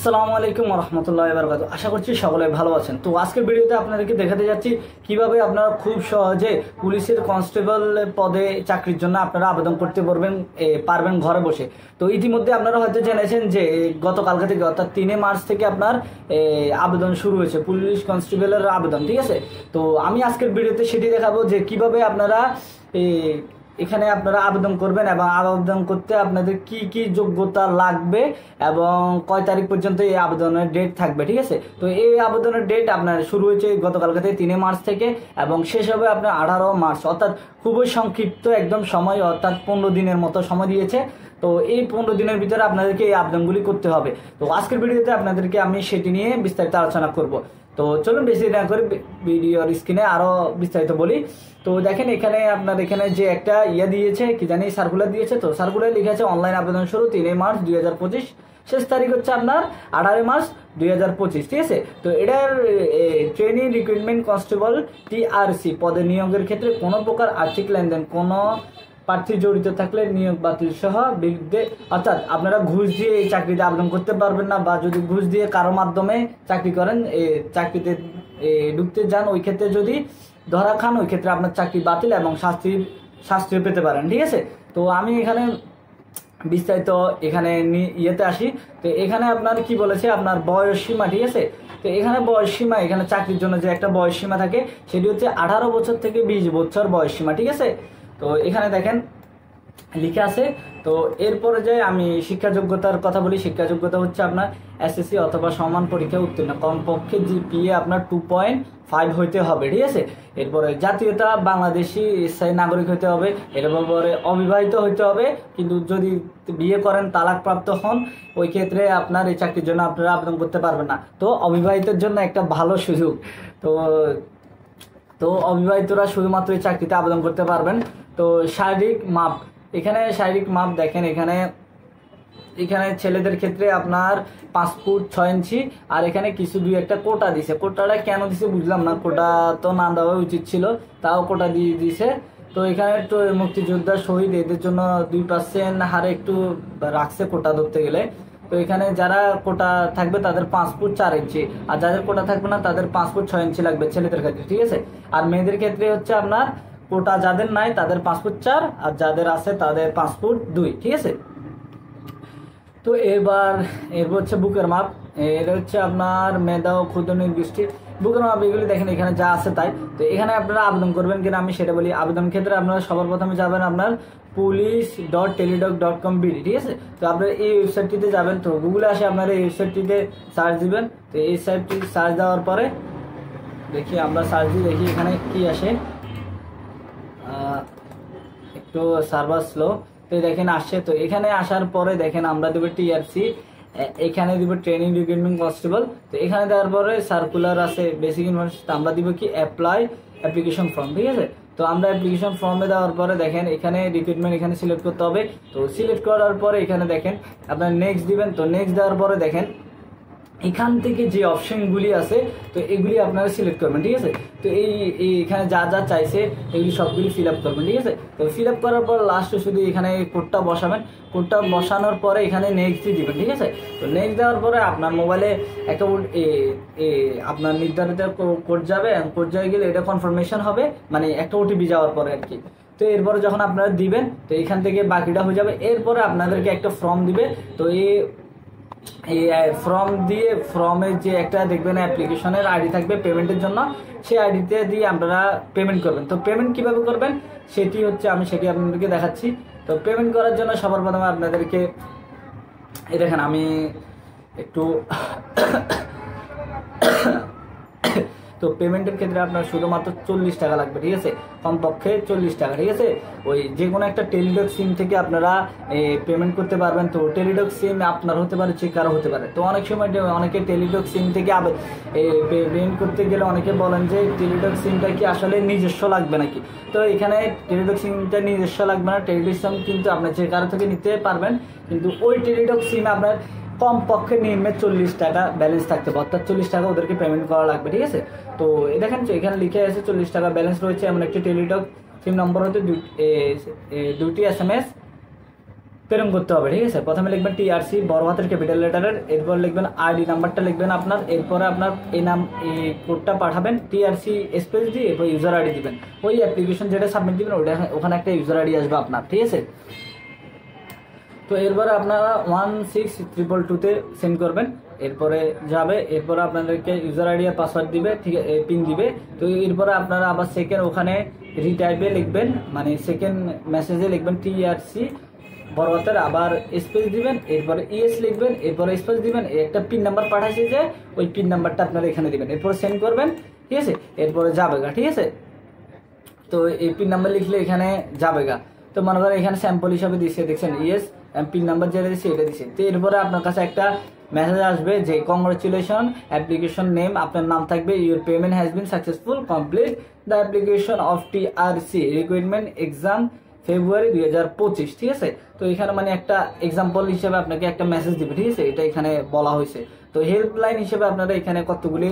আসসালামু আলাইকুম রহমতুল্লাহ বরকাত। আশা করছি সকলে ভালো আছেন। তো আজকের ভিডিওতে আপনাদেরকে দেখাতে যাচ্ছি কিভাবে আপনারা খুব সহজে পুলিশের কনস্টেবল পদে চাকরির জন্য আপনারা আবেদন করতে পারবেন ঘরে বসে। তো ইতিমধ্যে আপনারা হয়তো জেনেছেন যে গতকালকে থেকে অর্থাৎ 3 মার্চ থেকে আপনার আবেদন শুরু হয়েছে পুলিশ কনস্টেবলের আবেদন, ঠিক আছে। তো আমি আজকের ভিডিওতে সেটি দেখাবো যে কিভাবে আপনারা এখানে আপনারা আবেদন করবেন এবং আবেদন করতে আপনাদের কি কি যোগ্যতা লাগবে এবং কয় তারিখ পর্যন্ত এই আবেদনের ডেট থাকবে, ঠিক আছে। তো এই আবেদনের ডেট আপনার শুরু হয়েছে গতকালকে থেকে 3 মার্চ থেকে এবং শেষ হবে আপনার 18 মার্চ, অর্থাৎ খুবই সংক্ষিপ্ত একদম সময়, অর্থাৎ 15 দিনের মতো সময় দিয়েছে। তো এই 15 দিনের ভিতরে আপনাদেরকে এই আবেদনগুলি করতে হবে। তো আজকের ভিডিওতে আপনাদেরকে আমি সেটি নিয়ে বিস্তারিত আলোচনা করব। তো চলুন বেশি না করে ভিডিওর স্ক্রিনে আরো বিস্তারিত বলি। তো দেখেন এখানে আপনার এখানে যে একটা দিয়েছে কি জানি সার্কুলার দিয়েছে। তো সার্কুলার লিখে আছে অনলাইন আবেদন শুরু 3 মার্চ 2025, শেষ তারিখ হচ্ছে আপনার 18 মার্চ 2025, ঠিক আছে। তো এটার ট্রেনিং রিক্রুটমেন্ট কনস্টেবল টিআরসি পদে নিয়োগের ক্ষেত্রে কোনো প্রকার আর্থিক লেনদেন কোনো প্রার্থী জড়িত থাকলে নিয়োগ বাতিল সহ বিরুদ্ধে, অর্থাৎ আপনারা ঘুষ দিয়ে এই চাকরিতে আবেদন করতে পারবেন না, বা যদি ঘুষ দিয়ে কারো মাধ্যমে চাকরি করেন, চাকরিতে ঢুকতে যান, ওই ক্ষেত্রে যদি ধরা খান ওই ক্ষেত্রে আপনার চাকরি বাতিল এবং শাস্তিও পেতে পারেন, ঠিক আছে। তো আমি এখানে বিস্তারিত এখানে আসি। তো এখানে আপনার কি বলেছে আপনার বয়স সীমা, ঠিক আছে। তো এখানে বয়স সীমা, এখানে চাকরির জন্য যে একটা বয়স সীমা থাকে সেটি হচ্ছে 18 বছর থেকে 20 বছর বয়স সীমা, ঠিক আছে। তো এখানে দেখেন লিখে আছে। তো এরপরে যে আমি শিক্ষা যোগ্যতার কথা বলি, শিক্ষা যোগ্যতা হচ্ছে আপনার এসএসসি অথবা সমান পরীক্ষা উত্তীর্ণ, কমপক্ষে জিপিএ আপনার 2.5 হইতে হবে, ঠিক আছে। এরপরে জাতীয়তা বাংলাদেশি স্থায়ী নাগরিক হইতে হবে। এরপরে অবিবাহিত হইতে হবে, কিন্তু যদি বিয়ে করেন তালাকপ্রাপ্ত হন ওই ক্ষেত্রে আপনার এই চাকরির জন্য আপনারা আবেদন করতে পারবেন না। তো অবিবাহিতের জন্য একটা ভালো সুযোগ। তো অবিবাহিতরা শুধুমাত্র এই চাকরিতে আবেদন করতে পারবেন। তো শারীরিক মাপ, এখানে শারীরিক মাপ দেখেন, এখানে ছেলেদের ক্ষেত্রে আপনার 5 ফুট 6 ইঞ্চি, আর এখানে কিছু দুই একটা কোটা দিছে। কোটাটা কেন দিছে বুঝলাম না, কোটা তো না দেওয়া উচিত ছিল, তাও কোটা দিয়ে দিছে। তো এখানে একটু মুক্তিযোদ্ধা শহীদ এদের জন্য 2% হারে একটু রাখছে কোটা ধরতে গেলে। তো এখানে যারা কোটা থাকবে তাদের 5 ফুট 4 ইঞ্চি, আর যাদের কোটা থাকবে না তাদের 5 ফুট 6 ইঞ্চি লাগবে ছেলেদের ক্ষেত্রে, ঠিক আছে। আর মেয়েদের ক্ষেত্রে হচ্ছে আপনার কোটা যাদের নাই তাদের 5 ফুট 4, আর যাদের আছে তাদের 5 ফুট 2, ঠিক আছে। তো এরপর হচ্ছে বুকের মাপ, এটা হচ্ছে আপনার মেধা ও ক্ষুদ্র নির্দিষ্টি বুকের মাপ, এগুলি দেখেন এখানে যা আছে তাই। তো এখানে আপনারা আবেদন করবেন কিনা আমি সেটা বলি। আবেদন ক্ষেত্রে আপনারা সবার প্রথমে যাবেন আপনার police.teledoc.com.bd, ঠিক আছে। তো আপনারা এই ওয়েবসাইটটিতে যাবেন। তো গুগলে আসে আপনারা এই ওয়েবসাইটটিতে সার্চ দিবেন। তো এই সাইটটি সার্চ দেওয়ার পরে দেখি আমরা সার্চ দিয়ে দেখি এখানে কি আসে, একটু সার্ভার স্লো। তো দেখেন আসছে। তো এখানে আসার পরে দেখেন আমরা দেবো টিআরসি, এখানে দিব ট্রেনিং রিক্রুটমেন্ট কনস্টেবল। তো এখানে দেওয়ার পরে সার্কুলার আছে বেসিক ইনফরমেশন, আমরা দিব কি অ্যাপ্লিকেশন ফর্ম, ঠিক আছে। তো আমরা অ্যাপ্লিকেশন ফর্মে দেওয়ার পরে দেখেন এখানে রিক্রুটমেন্ট এখানে সিলেক্ট করতে হবে। তো সিলেক্ট করার পরে এখানে দেখেন আপনার নেক্সট দিবেন। তো নেক্সট দেওয়ার পরে দেখেন এখান থেকে যে অপশনগুলি আছে তো এগুলি আপনারা সিলেক্ট করবেন, ঠিক আছে। তো এখানে যা যা চাইছে এগুলি সবগুলি ফিল আপ করবেন, ঠিক আছে। তো ফিল আপ করার পর লাস্টে শুধু এখানে কোডটা বসাবেন। কোডটা বসানোর পরে এখানে নেক্সট দিবেন, ঠিক আছে। তো নেক্সট দেওয়ার পরে আপনার মোবাইলে একটা আপনার নির্ধারিত কোড যাবে, কোড যাই গেলে এটা কনফার্মেশন হবে, মানে একটা ওটিপি যাওয়ার পরে আর কি। তো এরপরে যখন আপনারা দিবেন তো এখান থেকে বাকিটা হয়ে যাবে। এরপরে আপনাদেরকে একটা ফর্ম দিবে। তো এই ফর্ম দিয়ে ফর্মের যে একটা দেখবেন অ্যাপ্লিকেশনের আইডি থাকবে পেমেন্টের জন্য, সেই আইডিতে দিয়ে আপনারা পেমেন্ট করবেন। তো পেমেন্ট কিভাবে করবেন সেটি আপনাদেরকে দেখাচ্ছি। তো পেমেন্ট করার জন্য সবার প্রথমে আপনাদেরকে দেখেন আমি একটু তো পেমেন্টের ক্ষেত্রে আপনার শুধুমাত্র 40 টাকা লাগবে, ঠিক আছে, কমপক্ষে 40 টাকা, ঠিক আছে। ওই যে কোনো একটা টেলিডক সিম থেকে আপনারা পেমেন্ট করতে পারবেন। তো টেলিডক সিম আপনার হতে পারে, যে কারো হতে পারে। তো অনেক সময় অনেকে টেলিডক সিম থেকে পেমেন্ট করতে গেলে অনেকে বলেন যে টেলিডক সিমটা কি আসলে নিজস্ব লাগবে নাকি। তো এখানে টেলিডক সিমটা নিজস্ব লাগবে না, টেলিডক সিম কিন্তু আপনি যে কারো থেকে নিতে পারবেন, কিন্তু ওই টেলিডক সিম আপনার কমপক্ষে নিম্নে 40 টাকা ব্যালেন্স থাকতে হবে, অর্থাৎ 40 টাকা ওদেরকে পেমেন্ট করা লাগবে, ঠিক আছে। তো দেখেন এখানে লিখে আছে 40 টাকা ব্যালেন্স রয়েছে এমন একটি টেলিটক সিম নম্বর হতে 2টি SMS প্রেরণ করতে হবে। ঠিক আছে, প্রথমে লিখবেন টিআরসি বড় হাতের ক্যাপিটাল লেটারের, এরপর লিখবেন আইডি নাম্বারটা লিখবেন আপনার, এরপরে আপনার এই কোডটা পাঠাবেন টিআরসি স্পেস দিয়ে, এরপর ইউজার আইডি দিবেন। ওই অ্যাপ্লিকেশন যেটা সাবমিট দিবেন ওটা ওখানে একটা ইউজার আইডি আসবে আপনার। ঠিক আছে, তো এরপরে আপনারা 16222-তে সেন্ড করবেন, এরপরে যাবে, এরপরে আপনাদেরকে ইউজার আইডি আর পাসওয়ার্ড দিবে, ঠিক আছে, পিন দিবে। তো এরপরে আপনারা আবার সেকেন্ড ওখানে রিটাইপে লিখবেন, মানে সেকেন্ড মেসেজে লিখবেন টিআরসি বড় হাতের, আবার স্পেস দিবেন, এরপরে ইএস লিখবেন, এরপরে স্পেস দিবেন, একটা পিন নাম্বার পাঠাইছে যে ওই পিন নাম্বারটা আপনারা এখানে দিবেন, এরপরে সেন্ড করবেন। ঠিক আছে, এরপরে যাবে গা। ঠিক আছে, তো এই পিন নাম্বার লিখলে এখানে যাবে গা। তো মনে করেন এখানে স্যাম্পল হিসাবে দিচ্ছে, দেখছেন ইয়েস, পিন নাম্বার যেটা দিচ্ছে এটা দিচ্ছে। তো এরপরে আপনার কাছে একটা মেসেজ আসবে যে কংগ্রেচুলেশন অ্যাপ্লিকেশন নেম, আপনার নাম থাকবে, your payment has been successful, complete the application of TRC recruitment exam February 2025। ঠিক আছে, তো এখানে মানে একটা এক্সাম্পল হিসেবে আপনাকে একটা মেসেজ দিবে। ঠিক আছে, এটা এখানে বলা হয়েছে। তো হেল্পলাইন হিসেবে আপনারা এখানে কতগুলি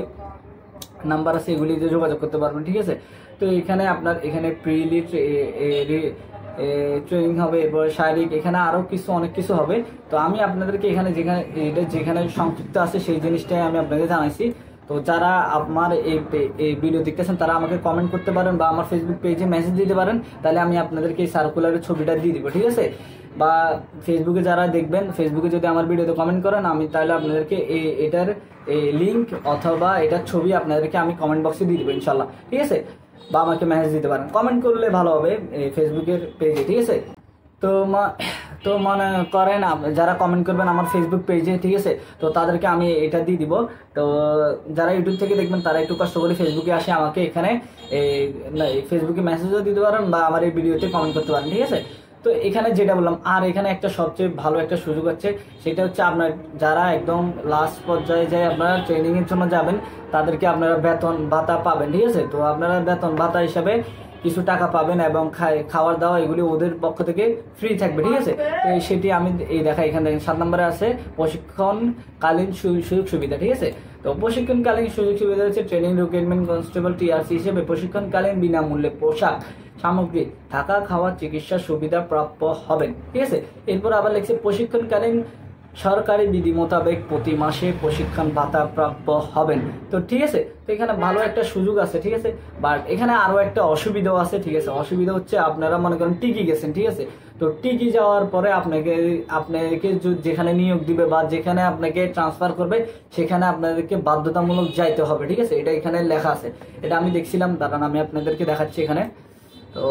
নাম্বার আছে এগুলিতে যোগাযোগ করতে পারবেন। ঠিক আছে, তো এখানে আপনার এখানে প্রিলি ট্রেনিং হবে, এরপরে শারীরিক, এখানে আরও কিছু অনেক কিছু হবে। তো আমি আপনাদেরকে এখানে যেখানে সংক্ষিপ্ত আছে সেই জিনিসটাই আমি আপনাকে জানাইছি। তো যারা আমার এই ভিডিও দেখতেছেন তারা আমাকে কমেন্ট করতে পারেন বা আমার ফেসবুক পেজে মেসেজ দিতে পারেন, তাহলে আমি আপনাদেরকে এই সার্কুলারের ছবিটা দিয়ে দিব। ঠিক আছে, বা ফেসবুকে যারা দেখবেন, ফেসবুকে যদি আমার ভিডিওতে কমেন্ট করেন আমি তাহলে আপনাদেরকে এটার লিঙ্ক অথবা এটার ছবি আপনাদেরকে আমি কমেন্ট বক্সে দিয়ে দেবো ইনশাল্লাহ। ঠিক আছে, বা আমাকে মেসেজ দিতে পারেন, কমেন্ট করলে ভালো হবে ফেসবুকের পেজে। ঠিক আছে, তো মনে করেন যারা কমেন্ট করবেন আমার ফেসবুক পেজে, ঠিক আছে, তো তাদেরকে আমি এটা দিয়ে দিব। তো যারা ইউটিউব থেকে দেখবেন তারা একটু কষ্ট করে ফেসবুকে আসে আমাকে এখানে ফেসবুকে মেসেজও দিতে পারেন বা আমার এই ভিডিওতে কমেন্ট করতে পারেন। ঠিক আছে, তো এখানে যেটা বললাম, আর এখানে একটা সবচেয়ে ভালো একটা সুযোগ আছে, সেটা হচ্ছে আপনার যারা একদম লাস্ট পর্যায়ে যায় আপনারা ট্রেনিংয়ের জন্য যাবেন, তাদেরকে আপনারা বেতন ভাতা পাবেন। ঠিক আছে, তো আপনারা বেতন ভাতা হিসাবে কিছু টাকা পাবেন এবং খাওয়ার দাওয়া এগুলি ওদের পক্ষ থেকে ফ্রি থাকবে। ঠিক আছে, তো সেটি আমি দেখা এখানে দেখেন 7 নম্বরে আছে প্রশিক্ষণকালীন সুযোগ সুবিধা। ঠিক আছে, তো প্রশিক্ষণকালীন সুযোগ সুবিধা হচ্ছে ট্রেনিং রিক্রুটমেন্ট কনস্টেবল টিআরসি হিসেবে প্রশিক্ষণকালীন বিনামূল্যে পোশাক সামগ্রী, থাকা, খাওয়া, চিকিৎসা সুবিধা প্রাপ্য হবেন। ঠিক আছে, এরপর আবার লিখছে প্রশিক্ষণকালীন সরকারি বিধি মোতাবেক প্রতি মাসে প্রশিক্ষণ ভাতা প্রাপ্য হবেন। তো ঠিক আছে, তো এখানে ভালো একটা সুযোগ আছে। ঠিক আছে, বাট এখানে আরো একটা অসুবিধাও আছে। ঠিক আছে, অসুবিধা হচ্ছে আপনারা মনে করেন টিকি গেছেন। ঠিক আছে, তো টিকি যাওয়ার পরে আপনাকে যেখানে নিয়োগ দিবে বা যেখানে আপনাকে ট্রান্সফার করবে সেখানে আপনাদেরকে বাধ্যতামূলক যাইতে হবে। ঠিক আছে, এটা এখানে লেখা আছে, এটা আমি দেখছিলাম, দাঁড়ান আমি আপনাদেরকে দেখাচ্ছি এখানে। তো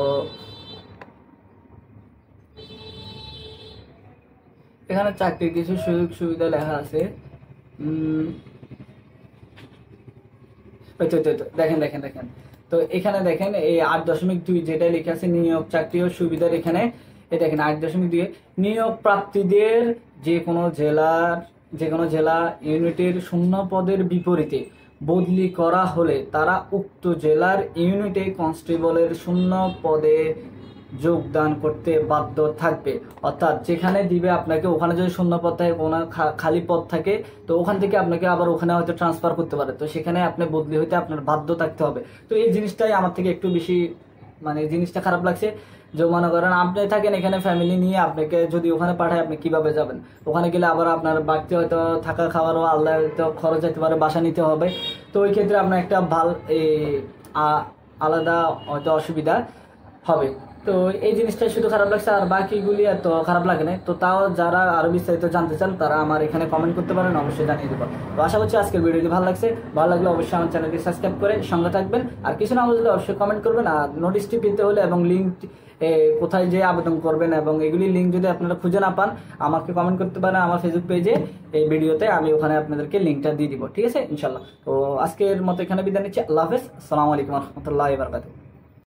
এখানে চাকরির কিছু সুযোগ সুবিধা লেখা আছে। দেখেন দেখেন দেখেন, তো এখানে দেখেন এই 8.2 যেটা লেখা আছে নিয়োগ চাকরি ও সুবিধার, এখানে এই দেখেন 8.2 নিয়োগ প্রাপ্তিদের যে কোনো জেলা ইউনিটের শূন্য পদের বিপরীতে বদলি করা হলে তারা উক্ত জেলার ইউনিটে কনস্টেবলের শূন্য পদে যোগদান করতে বাধ্য থাকবে। অর্থাৎ যেখানে দিবে আপনাকে, ওখানে যদি শূন্য পদ থাকে, কোনো খালি পদ থাকে, তো ওখান থেকে আপনাকে আবার ওখানে হয়তো ট্রান্সফার করতে পারে, তো সেখানে আপনি বদলি হইতে আপনার বাধ্য থাকতে হবে। তো এই জিনিসটাই আমার থেকে একটু বেশি মানে জিনিসটা খারাপ লাগছে। যে মনে করেন আপনি থাকেন এখানে ফ্যামিলি নিয়ে, আপনাকে যদি ওখানে পাঠায় আপনি কিভাবে যাবেন? ওখানে গেলে আবার আপনার বাড়তি হয়তো থাকা খাওয়ারও আলাদা হয়তো খরচ যেতে পারে, বাসা নিতে হবে। তো ওই ক্ষেত্রে আপনার একটা আলাদা হয়তো অসুবিধা হবে। তো এই জিনিসটা শুধু খারাপ লাগছে, আর বাকিগুলি এত খারাপ লাগে না। তো তাও যারা আরো বিস্তারিত জানতে চান তারা আমার এখানে কমেন্ট করতে পারেন, অবশ্যই জানিয়ে দেবো। তো আশা করছি আজকের ভিডিওটি ভালো লাগছে, ভালো লাগলে অবশ্যই আমার চ্যানেলটি সাবস্ক্রাইব করে সঙ্গে থাকবেন। আর কিছু না বুঝলে অবশ্যই কমেন্ট করবেন। আর নোটিশটি পেতে হলে এবং লিঙ্ক কোথায় যে আবেদন করবেন এবং এগুলির লিঙ্ক যদি আপনারা খুঁজে না পান, আমাকে কমেন্ট করতে পারেন আমার ফেসবুক পেজে, এই ভিডিওতে আমি ওখানে আপনাদেরকে লিঙ্কটা দিয়ে দিব। ঠিক আছে, ইনশাল্লাহ। তো আজকের মতো এখানে বিদায় নিচ্ছি। আল্লাহ হাফেজ, আসসালামু আলাইকুম রহমতুল্লাহ বারকাতুহু।